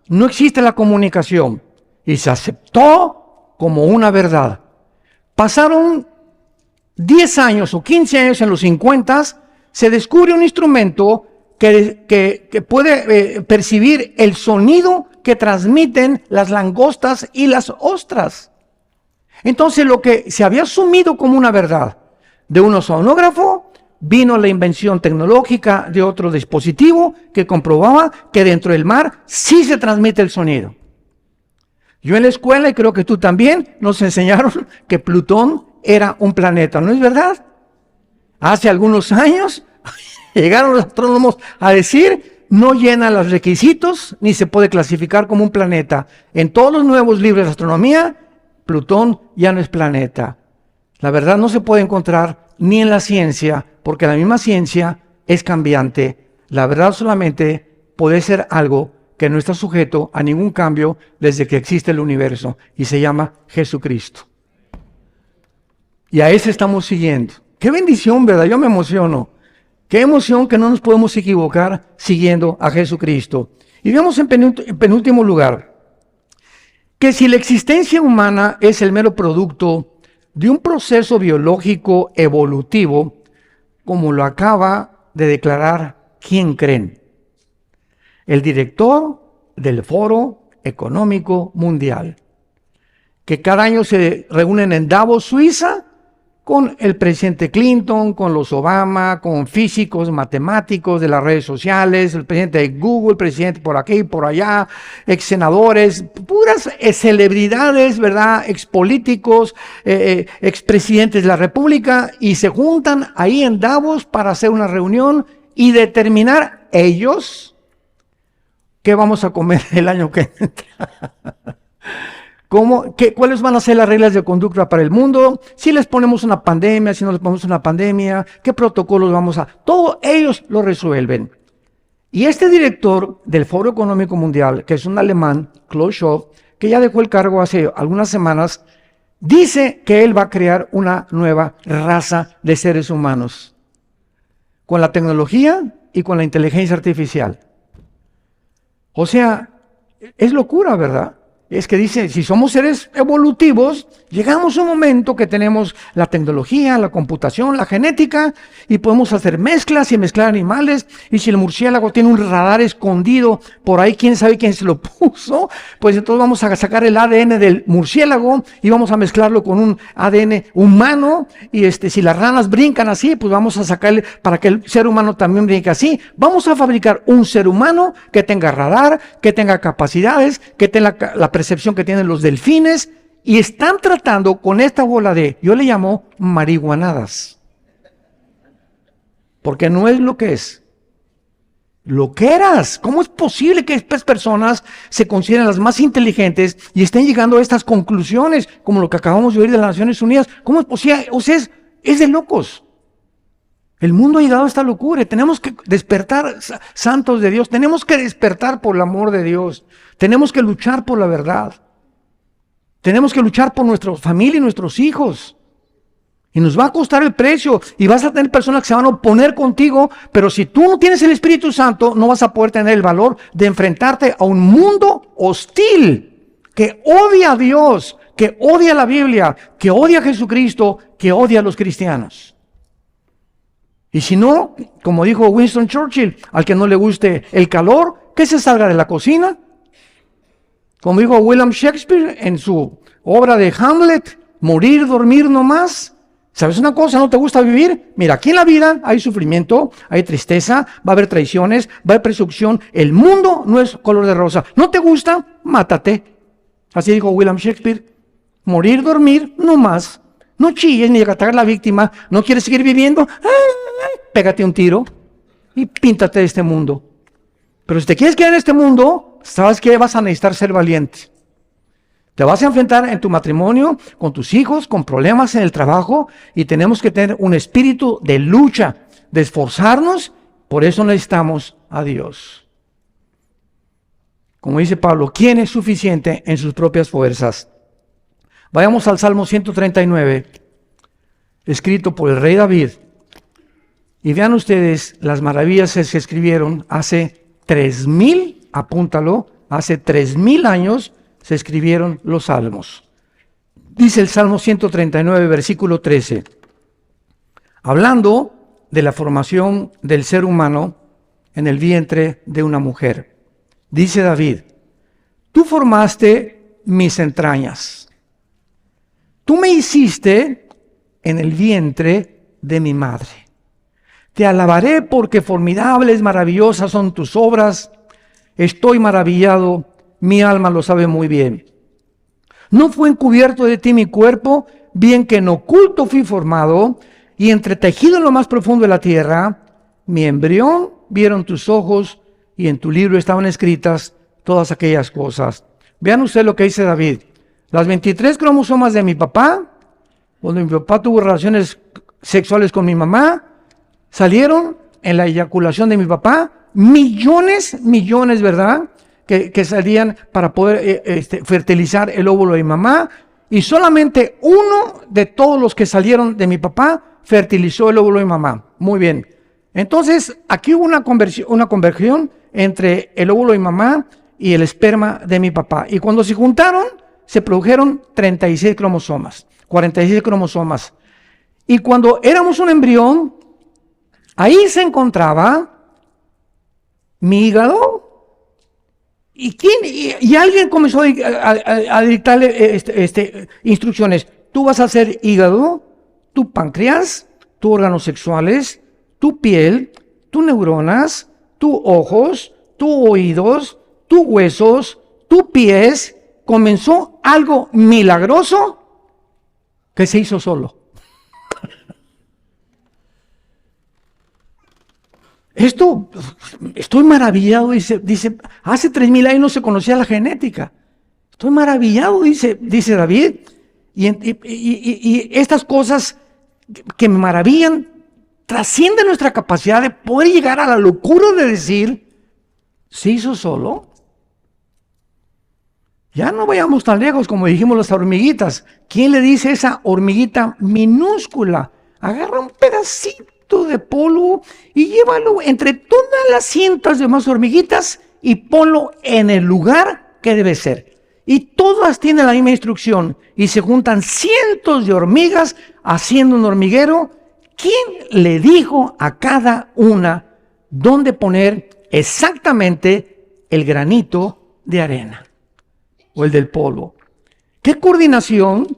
no existe la comunicación, y se aceptó como una verdad. Pasaron 10 años o 15 años, en los 50, se descubre un instrumento que puede percibir el sonido que transmiten las langostas y las ostras. Entonces lo que se había asumido como una verdad de un oceanógrafo, vino la invención tecnológica de otro dispositivo que comprobaba que dentro del mar sí se transmite el sonido. Yo en la escuela, y creo que tú también, nos enseñaron que Plutón era un planeta, ¿no es verdad? Hace algunos años llegaron los astrónomos a decir, no llena los requisitos ni se puede clasificar como un planeta. En todos los nuevos libros de astronomía, Plutón ya no es planeta. La verdad no se puede encontrar ni en la ciencia, porque la misma ciencia es cambiante. La verdad solamente puede ser algo que no está sujeto a ningún cambio desde que existe el universo, y se llama Jesucristo. Y a ese estamos siguiendo. ¡Qué bendición!, ¿verdad? Yo me emociono. ¡Qué emoción que no nos podemos equivocar siguiendo a Jesucristo! Y vemos en penúltimo lugar, que si la existencia humana es el mero producto de un proceso biológico evolutivo, como lo acaba de declarar, ¿quién creen? El director del Foro Económico Mundial, que cada año se reúnen en Davos, Suiza, con el presidente Clinton, con los Obama, con físicos, matemáticos de las redes sociales, el presidente de Google, el presidente por aquí y por allá, ex senadores, puras celebridades, ¿verdad? Ex políticos, ex presidentes de la República, y se juntan ahí en Davos para hacer una reunión y determinar ellos qué vamos a comer el año que entra. ¿Cuáles van a ser las reglas de conducta para el mundo? Si les ponemos una pandemia, si no les ponemos una pandemia, ¿qué protocolos vamos a...? Todo ellos lo resuelven. Y este director del Foro Económico Mundial, que es un alemán, Klaus Schwab, que ya dejó el cargo hace algunas semanas, dice que él va a crear una nueva raza de seres humanos, con la tecnología y con la inteligencia artificial. O sea, es locura, ¿verdad? Es que dice, si somos seres evolutivos, llegamos a un momento que tenemos la tecnología, la computación, la genética, y podemos hacer mezclas y mezclar animales, y si el murciélago tiene un radar escondido por ahí, quién sabe quién se lo puso, pues entonces vamos a sacar el ADN del murciélago y vamos a mezclarlo con un ADN humano, y si las ranas brincan así, pues vamos a sacarle para que el ser humano también brinque así. Vamos a fabricar un ser humano que tenga radar, que tenga capacidades, que tenga la percepción que tienen los delfines, y están tratando con esta bola de, yo le llamo marihuanadas, porque no es lo que es. Loqueras. ¿Cómo es posible que estas personas se consideren las más inteligentes y estén llegando a estas conclusiones, como lo que acabamos de oír de las Naciones Unidas? ¿Cómo es posible? O sea, es de locos. El mundo ha llegado a esta locura. Tenemos que despertar, santos de Dios. Tenemos que despertar por el amor de Dios. Tenemos que luchar por la verdad. Tenemos que luchar por nuestra familia y nuestros hijos. Y nos va a costar el precio. Y vas a tener personas que se van a oponer contigo. Pero si tú no tienes el Espíritu Santo, no vas a poder tener el valor de enfrentarte a un mundo hostil, que odia a Dios, que odia la Biblia, que odia a Jesucristo, que odia a los cristianos. Y si no, como dijo Winston Churchill, al que no le guste el calor, que se salga de la cocina. Como dijo William Shakespeare en su obra de Hamlet, morir, dormir nomás. ¿Sabes una cosa? ¿No te gusta vivir? Mira, aquí en la vida hay sufrimiento, hay tristeza, va a haber traiciones, va a haber persecución. El mundo no es color de rosa. ¿No te gusta? Mátate. Así dijo William Shakespeare. Morir, dormir, no más. No chilles ni atacar a la víctima. ¿No quieres seguir viviendo? Pégate un tiro y píntate de este mundo. Pero si te quieres quedar en este mundo, ¿sabes qué? Vas a necesitar ser valiente. Te vas a enfrentar en tu matrimonio, con tus hijos, con problemas en el trabajo, y tenemos que tener un espíritu de lucha, de esforzarnos. Por eso necesitamos a Dios. Como dice Pablo, ¿quién es suficiente en sus propias fuerzas? Vayamos al Salmo 139, escrito por el rey David. Y vean ustedes las maravillas que se escribieron hace 3000, apúntalo, hace 3000 años se escribieron los salmos. Dice el Salmo 139, versículo 13, hablando de la formación del ser humano en el vientre de una mujer. Dice David, tú formaste mis entrañas. Tú me hiciste en el vientre de mi madre. Te alabaré porque formidables, maravillosas son tus obras. Estoy maravillado, mi alma lo sabe muy bien. No fue encubierto de ti mi cuerpo, bien que en oculto fui formado, y entretejido en lo más profundo de la tierra. Mi embrión vieron tus ojos, y en tu libro estaban escritas todas aquellas cosas. Vean ustedes lo que dice David. Las 23 cromosomas de mi papá, cuando mi papá tuvo relaciones sexuales con mi mamá, salieron en la eyaculación de mi papá, millones, ¿verdad? Que salían para poder fertilizar el óvulo de mi mamá, y solamente uno de todos los que salieron de mi papá fertilizó el óvulo de mi mamá. Muy bien. Entonces, aquí hubo una conversión entre el óvulo de mi mamá y el esperma de mi papá. Y cuando se juntaron, se produjeron 36 cromosomas, 46 cromosomas. Y cuando éramos un embrión, ahí se encontraba mi hígado. Y alguien comenzó a dictarle instrucciones. Tú vas a hacer hígado, tu páncreas, tus órganos sexuales, tu piel, tus neuronas, tus ojos, tus oídos, tus huesos, tus pies. Comenzó algo milagroso que se hizo solo. Estoy maravillado, dice, hace 3000 años no se conocía la genética. Estoy maravillado, dice David. Y estas cosas que me maravillan trascienden nuestra capacidad de poder llegar a la locura de decir, ¿se hizo solo? Ya no vayamos tan lejos como dijimos las hormiguitas. ¿Quién le dice a esa hormiguita minúscula? Agarra un pedacito de polvo y llévalo entre todas las cientos de demás hormiguitas y ponlo en el lugar que debe ser. Y todas tienen la misma instrucción y se juntan cientos de hormigas haciendo un hormiguero. ¿Quién le dijo a cada una dónde poner exactamente el granito de arena o el del polvo? ¿Qué coordinación,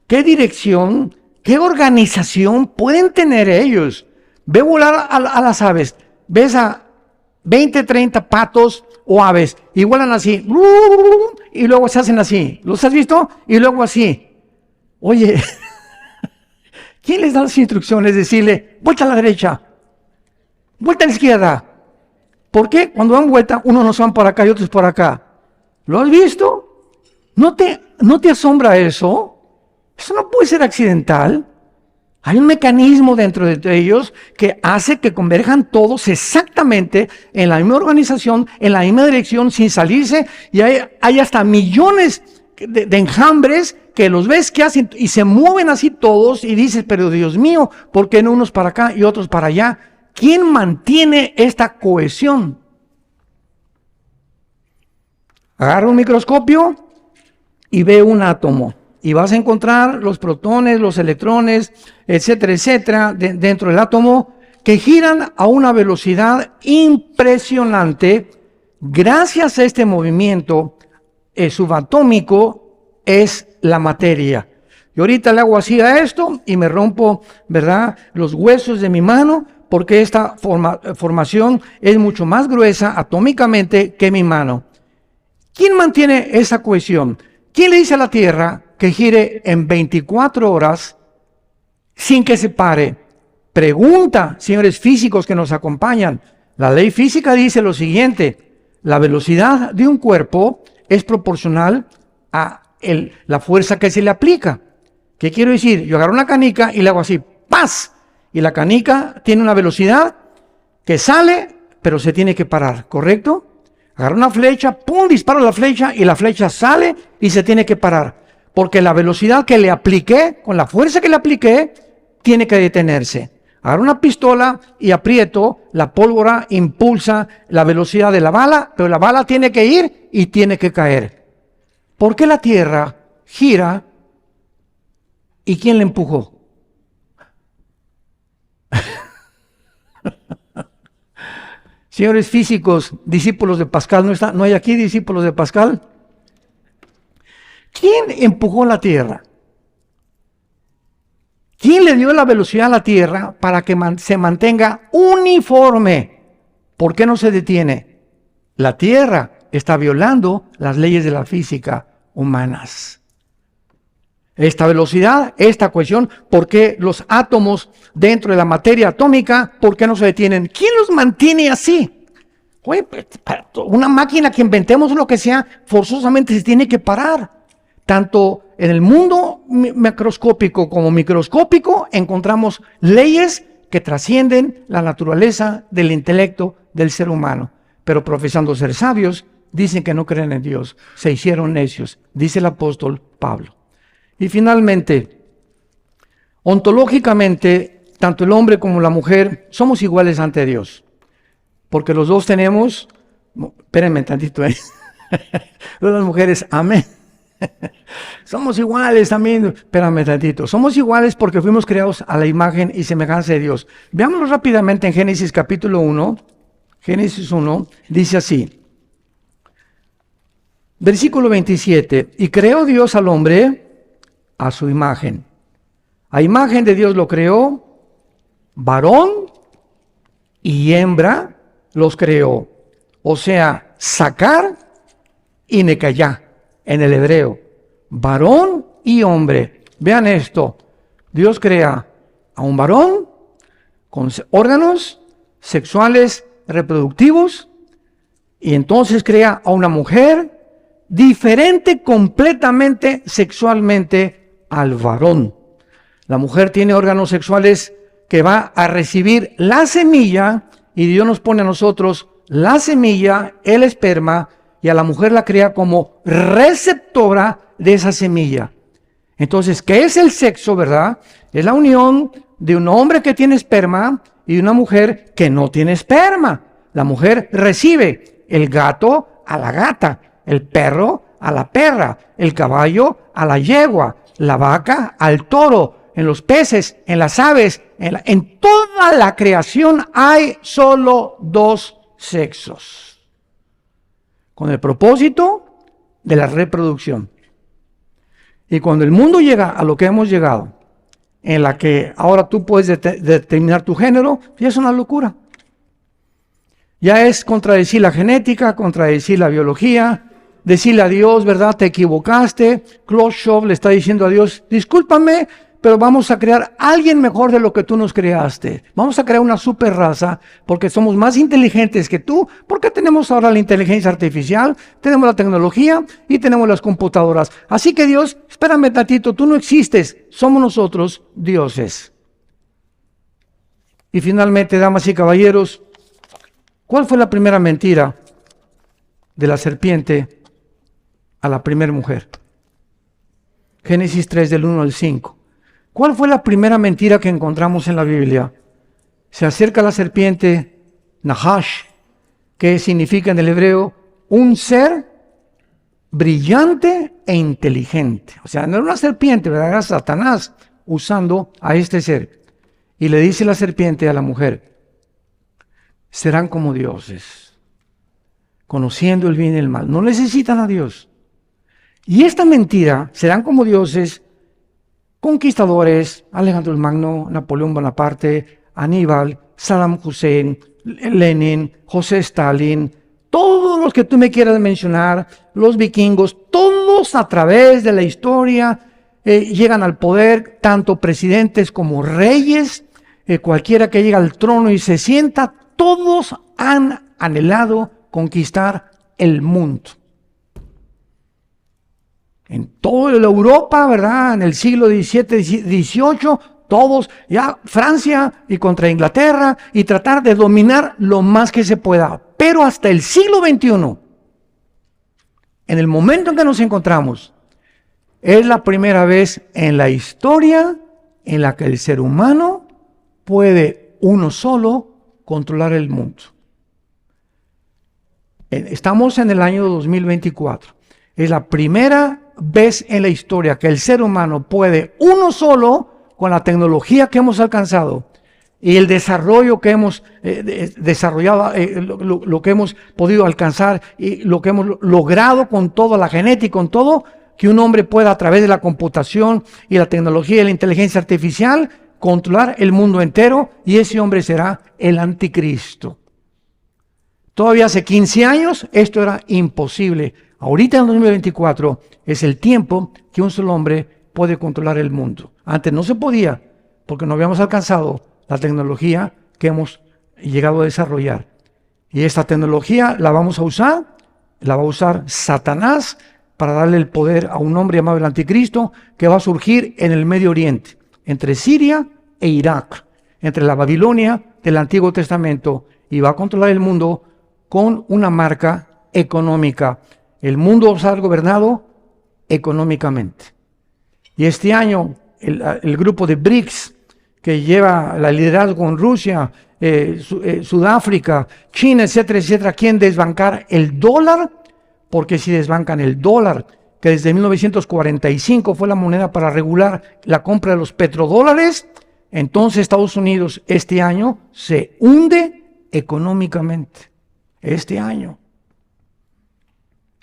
qué dirección, qué organización pueden tener ellos? Ve volar a las aves, ves a 20, 30 patos o aves y vuelan así y luego se hacen así. ¿Los has visto? Y luego así. Oye, ¿quién les da las instrucciones? Decirle, vuelta a la derecha, vuelta a la izquierda. ¿Por qué? Cuando dan vuelta, unos van por acá y otros por acá. ¿Lo has visto? ¿No te asombra eso? Eso no puede ser accidental. Hay un mecanismo dentro de ellos que hace que converjan todos exactamente en la misma organización, en la misma dirección, sin salirse. Y hay hasta millones de enjambres que los ves que hacen y se mueven así todos y dices, pero Dios mío, ¿por qué no unos para acá y otros para allá? ¿Quién mantiene esta cohesión? Agarra un microscopio y ve un átomo. Y vas a encontrar los protones, los electrones, etcétera, etcétera, dentro del átomo, que giran a una velocidad impresionante. Gracias a este movimiento subatómico es la materia. Y ahorita le hago así a esto y me rompo, ¿verdad?, los huesos de mi mano, porque esta formación es mucho más gruesa atómicamente que mi mano. ¿Quién mantiene esa cohesión? ¿Quién le dice a la Tierra que gire en 24 horas sin que se pare? Pregunta, señores físicos que nos acompañan. La ley física dice lo siguiente: la velocidad de un cuerpo es proporcional a la fuerza que se le aplica. ¿Qué quiero decir? Yo agarro una canica y le hago así, ¡paz! Y la canica tiene una velocidad que sale, pero se tiene que parar, ¿correcto? Agarro una flecha, ¡pum!, disparo la flecha y la flecha sale y se tiene que parar. Porque la velocidad que le apliqué, con la fuerza que le apliqué, tiene que detenerse. Agarro una pistola y aprieto, la pólvora impulsa la velocidad de la bala, pero la bala tiene que ir y tiene que caer. ¿Por qué la Tierra gira y quién le empujó? Señores físicos, discípulos de Pascal, ¿no hay aquí discípulos de Pascal? ¿Quién empujó la Tierra? ¿Quién le dio la velocidad a la Tierra para que se mantenga uniforme? ¿Por qué no se detiene? La Tierra está violando las leyes de la física humanas. Esta velocidad, esta cohesión, ¿por qué los átomos dentro de la materia atómica, por qué no se detienen? ¿Quién los mantiene así? Oye, una máquina que inventemos lo que sea, forzosamente se tiene que parar. Tanto en el mundo macroscópico como microscópico encontramos leyes que trascienden la naturaleza del intelecto del ser humano. Pero profesando ser sabios, dicen que no creen en Dios. Se hicieron necios, dice el apóstol Pablo. Y finalmente, ontológicamente, tanto el hombre como la mujer somos iguales ante Dios. Porque los dos tenemos, espérenme tantito, las mujeres, amén. Somos iguales también, espérame tantito. Somos iguales porque fuimos creados a la imagen y semejanza de Dios. Veámoslo rápidamente en Génesis capítulo 1. Génesis 1 dice así. Versículo 27. Y creó Dios al hombre a su imagen. A imagen de Dios lo creó, varón y hembra los creó. O sea, sacar y necayá en el hebreo. Varón y hombre. Vean esto. Dios crea a un varón con órganos sexuales reproductivos y entonces crea a una mujer diferente completamente sexualmente al varón. La mujer tiene órganos sexuales que va a recibir la semilla y Dios nos pone a nosotros la semilla, el esperma, y a la mujer la crea como receptora de esa semilla. Entonces, ¿qué es el sexo, verdad? Es la unión de un hombre que tiene esperma y de una mujer que no tiene esperma. La mujer recibe el gato a la gata, el perro a la perra, el caballo a la yegua, la vaca al toro, en los peces, en las aves, en toda la creación hay solo dos sexos, con el propósito de la reproducción. Y cuando el mundo llega a lo que hemos llegado, en la que ahora tú puedes determinar tu género, ya es una locura. Ya es contradecir la genética, contradecir la biología, decirle a Dios, ¿verdad? Te equivocaste. Khrushchev le está diciendo a Dios, discúlpame, pero vamos a crear a alguien mejor de lo que tú nos creaste. Vamos a crear una super raza porque somos más inteligentes que tú, porque tenemos ahora la inteligencia artificial, tenemos la tecnología y tenemos las computadoras. Así que Dios, espérame tantito, tú no existes, somos nosotros dioses. Y finalmente, damas y caballeros, ¿cuál fue la primera mentira de la serpiente a la primera mujer? Génesis 3 del 1 al 5. ¿Cuál fue la primera mentira que encontramos en la Biblia? Se acerca la serpiente, Nahash, que significa en el hebreo un ser brillante e inteligente. O sea, no era una serpiente, ¿verdad? Era Satanás usando a este ser. Y le dice la serpiente a la mujer, serán como dioses, conociendo el bien y el mal. No necesitan a Dios. Y esta mentira, serán como dioses, conquistadores, Alejandro el Magno, Napoleón Bonaparte, Aníbal, Saddam Hussein, Lenin, José Stalin, todos los que tú me quieras mencionar, los vikingos, todos a través de la historia llegan al poder, tanto presidentes como reyes, cualquiera que llega al trono y se sienta, todos han anhelado conquistar el mundo. En toda la Europa, ¿verdad? En el siglo XVII, XVIII, todos, ya Francia y contra Inglaterra, y tratar de dominar lo más que se pueda. Pero hasta el siglo XXI, en el momento en que nos encontramos, es la primera vez en la historia en la que el ser humano puede uno solo controlar el mundo. Estamos en el año 2024. Es la primera vez en la historia que el ser humano puede uno solo, con la tecnología que hemos alcanzado y el desarrollo que hemos desarrollado, lo que hemos podido alcanzar y lo que hemos logrado con toda la genética, con todo, que un hombre pueda a través de la computación y la tecnología y la inteligencia artificial controlar el mundo entero, y ese hombre será el anticristo. Todavía hace 15 años esto era imposible. Ahorita en 2024 es el tiempo que un solo hombre puede controlar el mundo. Antes no se podía porque no habíamos alcanzado la tecnología que hemos llegado a desarrollar. Y esta tecnología la vamos a usar, la va a usar Satanás para darle el poder a un hombre llamado el anticristo que va a surgir en el Medio Oriente, entre Siria e Irak, entre la Babilonia del Antiguo Testamento, y va a controlar el mundo con una marca económica. El mundo va a ser gobernado económicamente. Y este año el grupo de BRICS, que lleva la liderazgo en Rusia, Sudáfrica, China, etcétera, etcétera, quieren desbancar el dólar, porque si desbancan el dólar, que desde 1945 fue la moneda para regular la compra de los petrodólares, entonces Estados Unidos este año se hunde económicamente. Este año.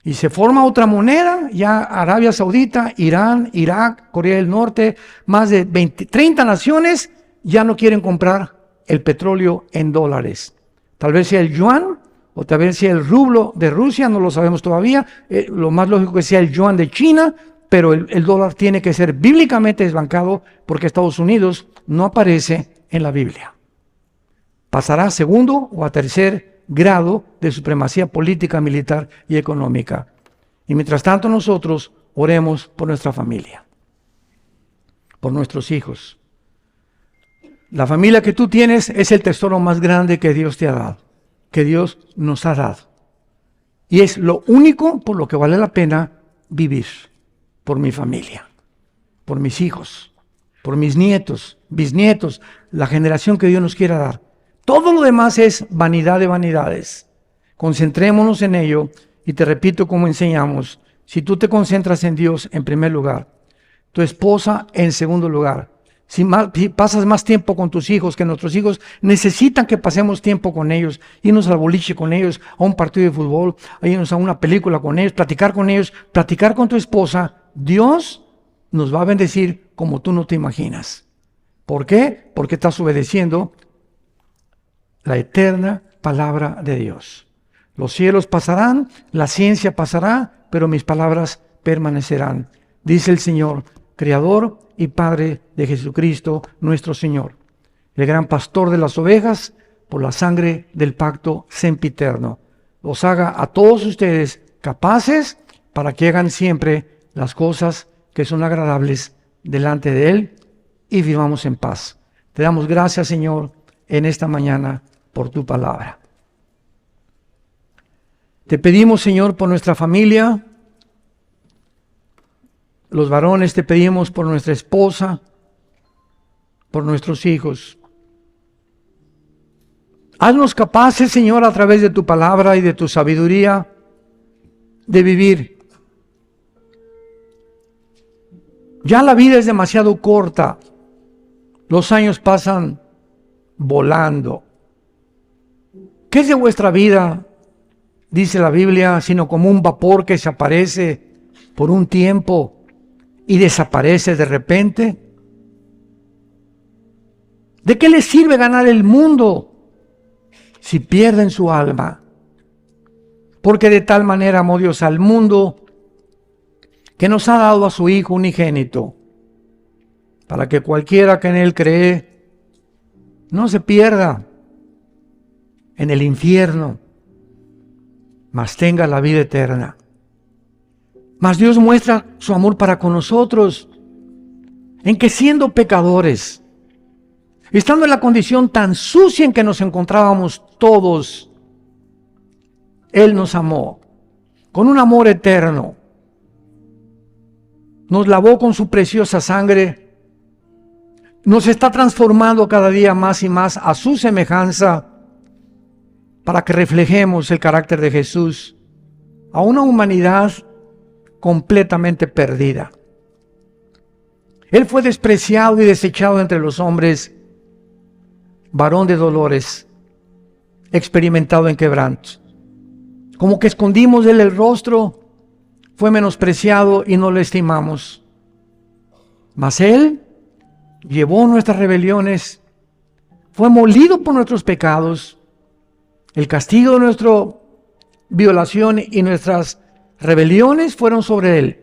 Y se forma otra moneda, ya Arabia Saudita, Irán, Irak, Corea del Norte, más de 30 naciones ya no quieren comprar el petróleo en dólares. Tal vez sea el yuan, o tal vez sea el rublo de Rusia, no lo sabemos todavía. Lo más lógico que sea el yuan de China, pero el dólar tiene que ser bíblicamente desbancado porque Estados Unidos no aparece en la Biblia. Pasará a segundo o a tercer grado de supremacía política, militar y económica. Y mientras tanto nosotros oremos por nuestra familia, por nuestros hijos. La familia que tú tienes es el tesoro más grande que Dios te ha dado, que Dios nos ha dado. Y es lo único por lo que vale la pena vivir, por mi familia, por mis hijos, por mis nietos, bisnietos, la generación que Dios nos quiera dar. Todo lo demás es vanidad de vanidades. Concentrémonos en ello y te repito como enseñamos, si tú te concentras en Dios en primer lugar, tu esposa en segundo lugar, si pasas más tiempo con tus hijos, que nuestros hijos necesitan que pasemos tiempo con ellos, irnos al boliche con ellos, a un partido de fútbol, irnos a una película con ellos, platicar con ellos, platicar con tu esposa, Dios nos va a bendecir como tú no te imaginas. ¿Por qué? Porque estás obedeciendo la eterna palabra de Dios. Los cielos pasarán, la ciencia pasará, pero mis palabras permanecerán. Dice el Señor, Creador y Padre de Jesucristo, nuestro Señor, el gran pastor de las ovejas, por la sangre del pacto sempiterno. Los haga a todos ustedes capaces para que hagan siempre las cosas que son agradables delante de Él y vivamos en paz. Te damos gracias, Señor, en esta mañana por tu palabra. Te pedimos, Señor, por nuestra familia, los varones, te pedimos por nuestra esposa, por nuestros hijos. Haznos capaces, Señor, a través de tu palabra y de tu sabiduría, de vivir. Ya la vida es demasiado corta. Los años pasan volando. ¿Qué es de vuestra vida? Dice la Biblia, sino como un vapor que se aparece por un tiempo y desaparece de repente? ¿De qué les sirve ganar el mundo si pierden su alma? Porque de tal manera amó Dios al mundo que nos ha dado a su Hijo unigénito, para que cualquiera que en Él cree no se pierda en el infierno, mas tenga la vida eterna. Mas Dios muestra su amor para con nosotros en que, siendo pecadores, estando en la condición tan sucia en que nos encontrábamos todos, Él nos amó con un amor eterno. Nos lavó con su preciosa sangre. Nos está transformando cada día más y más a su semejanza para que reflejemos el carácter de Jesús a una humanidad completamente perdida. Él fue despreciado y desechado entre los hombres, varón de dolores, experimentado en quebranto. Como que escondimos de él el rostro, fue menospreciado y no lo estimamos. Mas él llevó nuestras rebeliones, fue molido por nuestros pecados. El castigo de nuestra violación y nuestras rebeliones fueron sobre él.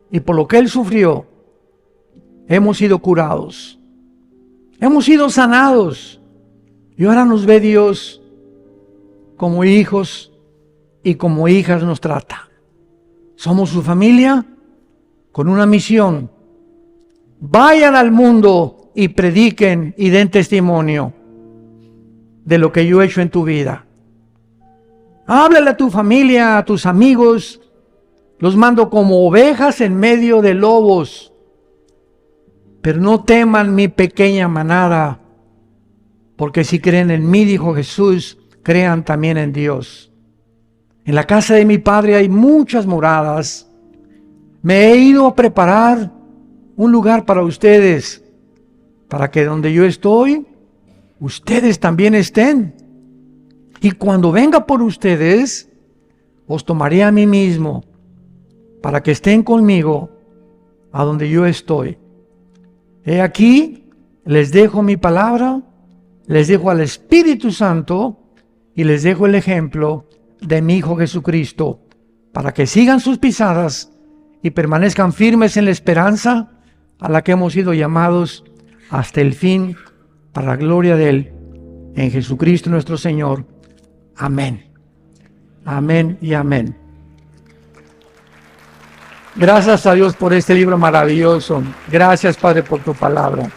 Y por lo que él sufrió, hemos sido curados. Hemos sido sanados. Y ahora nos ve Dios como hijos y como hijas nos trata. Somos su familia con una misión. Vayan al mundo y prediquen y den testimonio de lo que yo he hecho en tu vida. Háblale a tu familia, a tus amigos. Los mando como ovejas en medio de lobos. Pero no teman mi pequeña manada, porque si creen en mí, dijo Jesús, crean también en Dios. En la casa de mi Padre hay muchas moradas. Me he ido a preparar un lugar para ustedes, para que donde yo estoy, ustedes también estén. Y cuando venga por ustedes, os tomaré a mí mismo, para que estén conmigo a donde yo estoy. He aquí, les dejo mi palabra, les dejo al Espíritu Santo y les dejo el ejemplo de mi Hijo Jesucristo, para que sigan sus pisadas y permanezcan firmes en la esperanza a la que hemos sido llamados hasta el fin, para la gloria de Él, en Jesucristo nuestro Señor. Amén. Amén y amén. Gracias a Dios por este libro maravilloso. Gracias, Padre, por tu palabra.